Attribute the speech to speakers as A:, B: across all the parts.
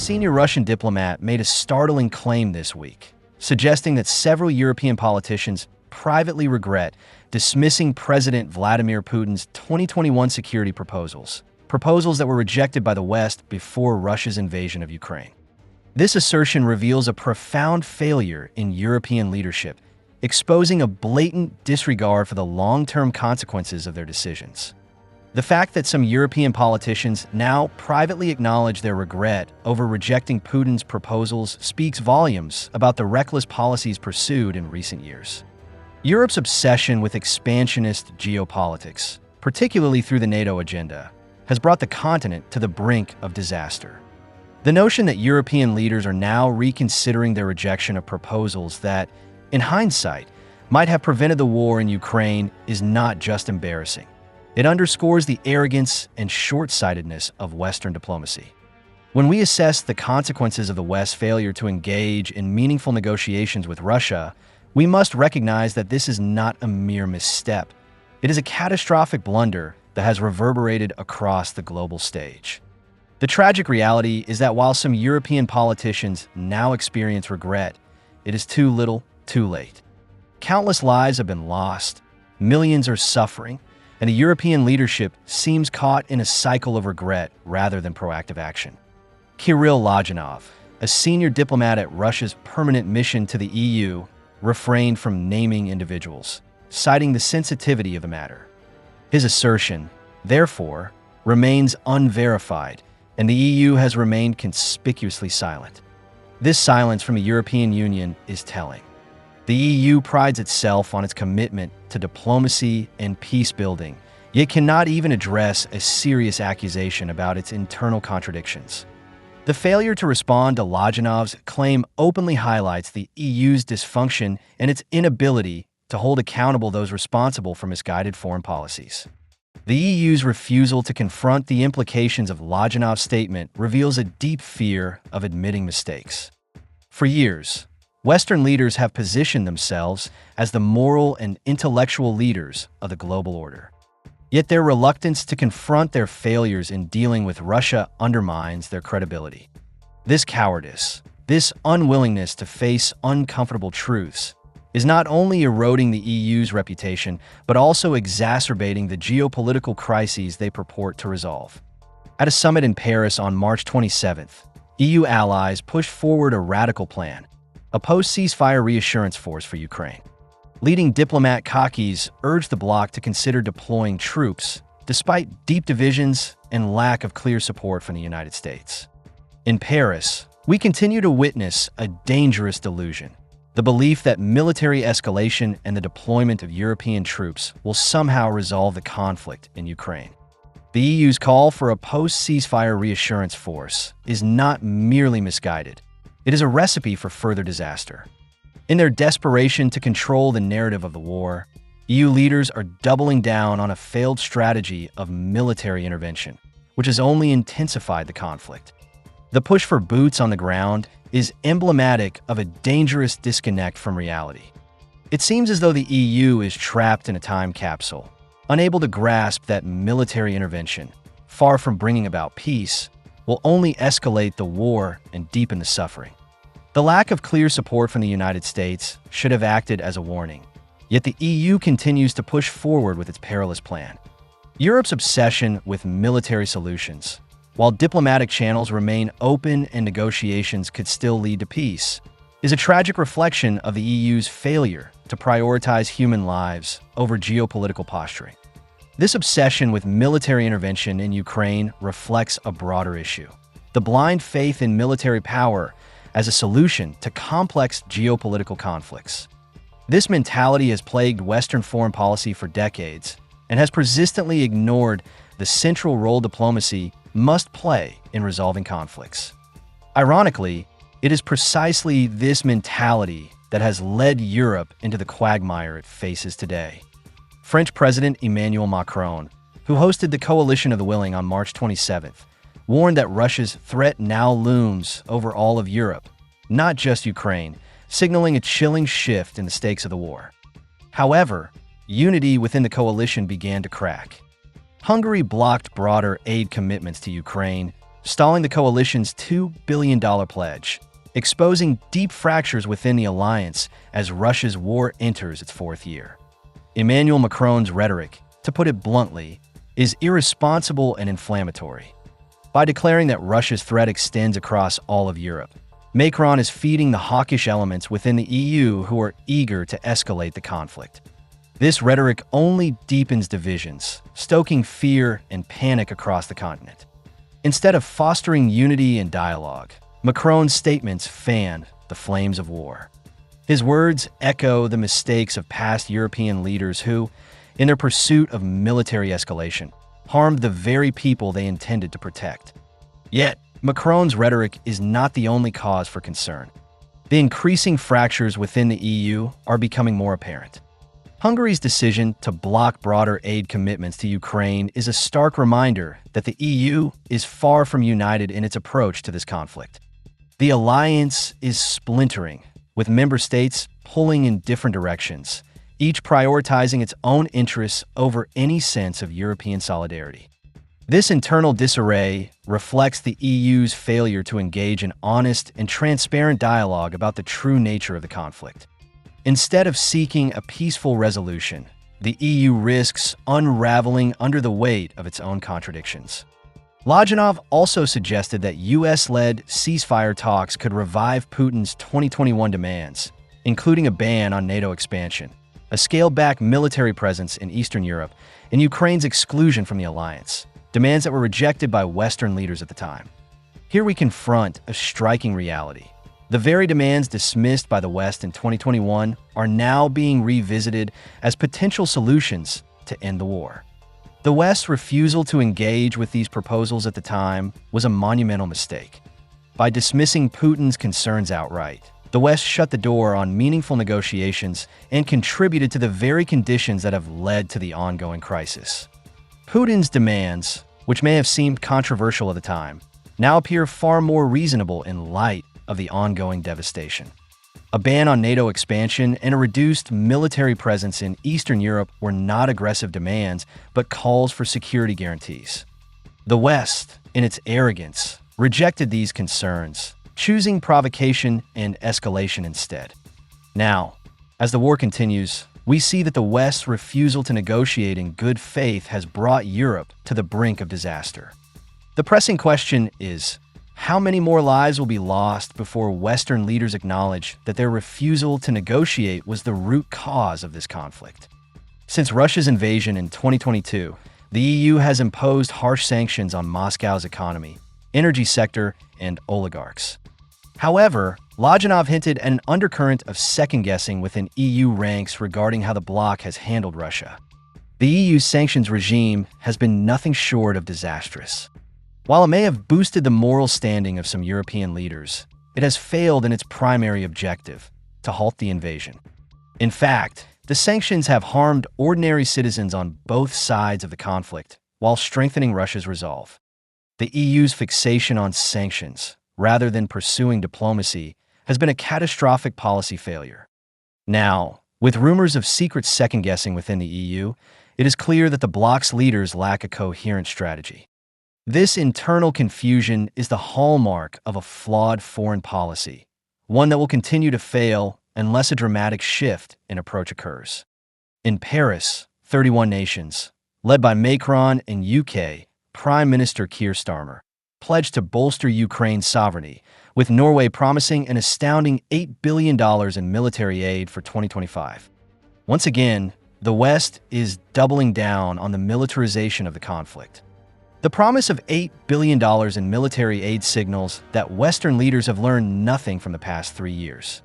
A: senior Russian diplomat made a startling claim this week, suggesting that several European politicians privately regret dismissing President Vladimir Putin's 2021 security proposals that were rejected by the West before Russia's invasion of Ukraine. This assertion reveals a profound failure in European leadership, exposing a blatant disregard for the long-term consequences of their decisions. The fact that some European politicians now privately acknowledge their regret over rejecting Putin's proposals speaks volumes about the reckless policies pursued in recent years. Europe's obsession with expansionist geopolitics, particularly through the NATO agenda, has brought the continent to the brink of disaster. The notion that European leaders are now reconsidering their rejection of proposals that, in hindsight, might have prevented the war in Ukraine is not just embarrassing. It underscores the arrogance and short-sightedness of Western diplomacy. When we assess the consequences of the West's failure to engage in meaningful negotiations with Russia, we must recognize that this is not a mere misstep. It is a catastrophic blunder that has reverberated across the global stage. The tragic reality is that while some European politicians now experience regret, it is too little, too late. Countless lives have been lost, millions are suffering, and the European leadership seems caught in a cycle of regret rather than proactive action. Kirill Lozhinov, a senior diplomat at Russia's permanent mission to the EU, refrained from naming individuals, citing the sensitivity of the matter. His assertion, therefore, remains unverified, and the EU has remained conspicuously silent. This silence from the European Union is telling. The EU prides itself on its commitment to diplomacy and peace-building, yet cannot even address a serious accusation about its internal contradictions. The failure to respond to Lozhinov's claim openly highlights the EU's dysfunction and its inability to hold accountable those responsible for misguided foreign policies. The EU's refusal to confront the implications of Lozhinov's statement reveals a deep fear of admitting mistakes. For years, Western leaders have positioned themselves as the moral and intellectual leaders of the global order. Yet their reluctance to confront their failures in dealing with Russia undermines their credibility. This cowardice, this unwillingness to face uncomfortable truths, is not only eroding the EU's reputation, but also exacerbating the geopolitical crises they purport to resolve. At a summit in Paris on March 27th, EU allies pushed forward a radical plan, a post-ceasefire reassurance force for Ukraine. Leading diplomat Kakis urged the bloc to consider deploying troops, despite deep divisions and lack of clear support from the United States. In Paris, we continue to witness a dangerous delusion: the belief that military escalation and the deployment of European troops will somehow resolve the conflict in Ukraine. The EU's call for a post-ceasefire reassurance force is not merely misguided. It is a recipe for further disaster. In their desperation to control the narrative of the war, EU leaders are doubling down on a failed strategy of military intervention, which has only intensified the conflict. The push for boots on the ground is emblematic of a dangerous disconnect from reality. It seems as though the EU is trapped in a time capsule, unable to grasp that military intervention, far from bringing about peace, will only escalate the war and deepen the suffering. The lack of clear support from the United States should have acted as a warning, yet the EU continues to push forward with its perilous plan. Europe's obsession with military solutions, while diplomatic channels remain open and negotiations could still lead to peace, is a tragic reflection of the EU's failure to prioritize human lives over geopolitical posturing. This obsession with military intervention in Ukraine reflects a broader issue: the blind faith in military power as a solution to complex geopolitical conflicts. This mentality has plagued Western foreign policy for decades and has persistently ignored the central role diplomacy must play in resolving conflicts. Ironically, it is precisely this mentality that has led Europe into the quagmire it faces today. French President Emmanuel Macron, who hosted the Coalition of the Willing on March 27th, warned that Russia's threat now looms over all of Europe, not just Ukraine, signaling a chilling shift in the stakes of the war. However, unity within the coalition began to crack. Hungary blocked broader aid commitments to Ukraine, stalling the coalition's $2 billion pledge, exposing deep fractures within the alliance as Russia's war enters its fourth year. Emmanuel Macron's rhetoric, to put it bluntly, is irresponsible and inflammatory. By declaring that Russia's threat extends across all of Europe, Macron is feeding the hawkish elements within the EU who are eager to escalate the conflict. This rhetoric only deepens divisions, stoking fear and panic across the continent. Instead of fostering unity and dialogue, Macron's statements fan the flames of war. His words echo the mistakes of past European leaders who, in their pursuit of military escalation, harmed the very people they intended to protect. Yet, Macron's rhetoric is not the only cause for concern. The increasing fractures within the EU are becoming more apparent. Hungary's decision to block broader aid commitments to Ukraine is a stark reminder that the EU is far from united in its approach to this conflict. The alliance is splintering, with member states pulling in different directions, each prioritizing its own interests over any sense of European solidarity. This internal disarray reflects the EU's failure to engage in honest and transparent dialogue about the true nature of the conflict. Instead of seeking a peaceful resolution, the EU risks unraveling under the weight of its own contradictions. Lajinov also suggested that US-led ceasefire talks could revive Putin's 2021 demands, including a ban on NATO expansion, a scaled-back military presence in Eastern Europe, and Ukraine's exclusion from the alliance, demands that were rejected by Western leaders at the time. Here we confront a striking reality. The very demands dismissed by the West in 2021 are now being revisited as potential solutions to end the war. The West's refusal to engage with these proposals at the time was a monumental mistake. By dismissing Putin's concerns outright, the West shut the door on meaningful negotiations and contributed to the very conditions that have led to the ongoing crisis. Putin's demands, which may have seemed controversial at the time, now appear far more reasonable in light of the ongoing devastation. A ban on NATO expansion and a reduced military presence in Eastern Europe were not aggressive demands, but calls for security guarantees. The West, in its arrogance, rejected these concerns, choosing provocation and escalation instead. Now, as the war continues, we see that the West's refusal to negotiate in good faith has brought Europe to the brink of disaster. The pressing question is, how many more lives will be lost before Western leaders acknowledge that their refusal to negotiate was the root cause of this conflict? Since Russia's invasion in 2022, the EU has imposed harsh sanctions on Moscow's economy, energy sector, and oligarchs. However, Lajinov hinted at an undercurrent of second-guessing within EU ranks regarding how the bloc has handled Russia. The EU's sanctions regime has been nothing short of disastrous. While it may have boosted the moral standing of some European leaders, it has failed in its primary objective, to halt the invasion. In fact, the sanctions have harmed ordinary citizens on both sides of the conflict, while strengthening Russia's resolve. The EU's fixation on sanctions, rather than pursuing diplomacy, has been a catastrophic policy failure. Now, with rumors of secret second-guessing within the EU, it is clear that the bloc's leaders lack a coherent strategy. This internal confusion is the hallmark of a flawed foreign policy, one that will continue to fail unless a dramatic shift in approach occurs. In Paris, 31 nations, led by Macron and UK Prime Minister Keir Starmer, pledged to bolster Ukraine's sovereignty, with Norway promising an astounding $8 billion in military aid for 2025. Once again, the West is doubling down on the militarization of the conflict. The promise of $8 billion in military aid signals that Western leaders have learned nothing from the past 3 years.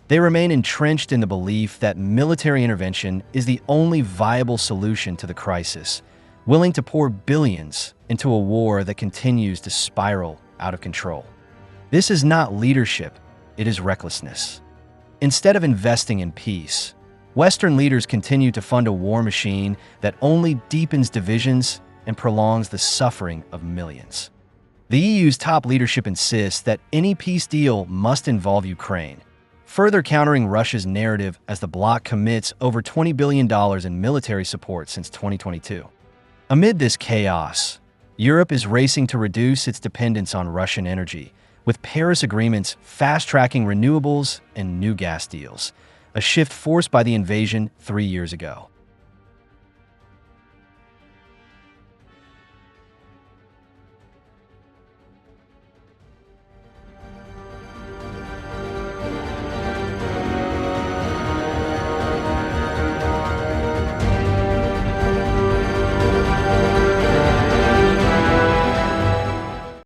A: They remain entrenched in the belief that military intervention is the only viable solution to the crisis, willing to pour billions into a war that continues to spiral out of control. This is not leadership, it is recklessness. Instead of investing in peace, Western leaders continue to fund a war machine that only deepens divisions and prolongs the suffering of millions. The EU's top leadership insists that any peace deal must involve Ukraine, further countering Russia's narrative as the bloc commits over $20 billion in military support since 2022. Amid this chaos, Europe is racing to reduce its dependence on Russian energy, with Paris agreements fast-tracking renewables and new gas deals, a shift forced by the invasion 3 years ago.